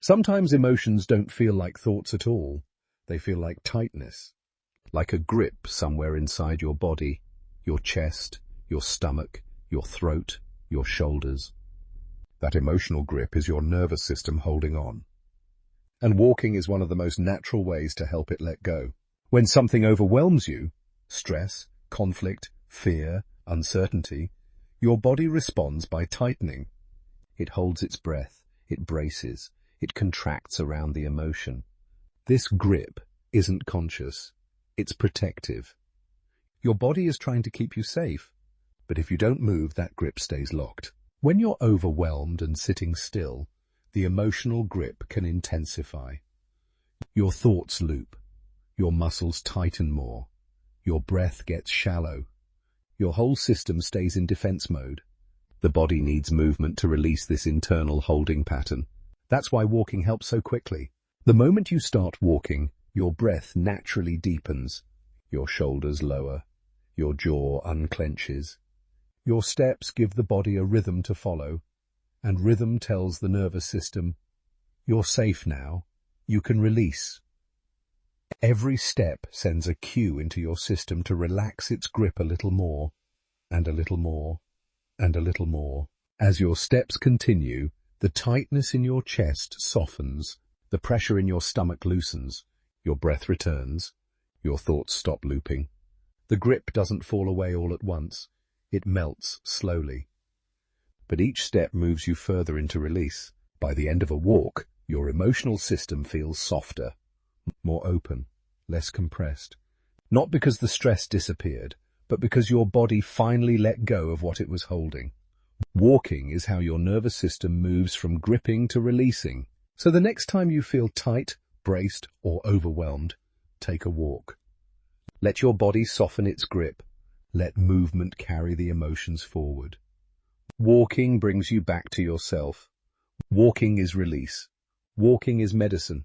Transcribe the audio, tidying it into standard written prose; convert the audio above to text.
Sometimes emotions don't feel like thoughts at all. They feel like tightness, like a grip somewhere inside your body, your chest, your stomach, your throat, your shoulders. That emotional grip is your nervous system holding on. And walking is one of the most natural ways to help it let go. When something overwhelms you, stress, conflict, fear, uncertainty, your body responds by tightening. It holds its breath, it braces, it contracts around the emotion. This grip isn't conscious, it's protective. Your body is trying to keep you safe, but if you don't move, that grip stays locked. When you're overwhelmed and sitting still, the emotional grip can intensify. Your thoughts loop, your muscles tighten more, your breath gets shallow, your whole system stays in defense mode. The body needs movement to release this internal holding pattern. That's why walking helps so quickly. The moment you start walking, your breath naturally deepens, your shoulders lower, your jaw unclenches. Your steps give the body a rhythm to follow, and rhythm tells the nervous system, you're safe now, you can release. Every step sends a cue into your system to relax its grip a little more, and a little more, and a little more. As your steps continue, the tightness in your chest softens, the pressure in your stomach loosens, your breath returns, your thoughts stop looping. The grip doesn't fall away all at once, it melts slowly. But each step moves you further into release. By the end of a walk, your emotional system feels softer, more open, less compressed. Not because the stress disappeared, but because your body finally let go of what it was holding. Walking is how your nervous system moves from gripping to releasing. So the next time you feel tight, braced, or overwhelmed, take a walk. Let your body soften its grip. Let movement carry the emotions forward. Walking brings you back to yourself. Walking is release. Walking is medicine.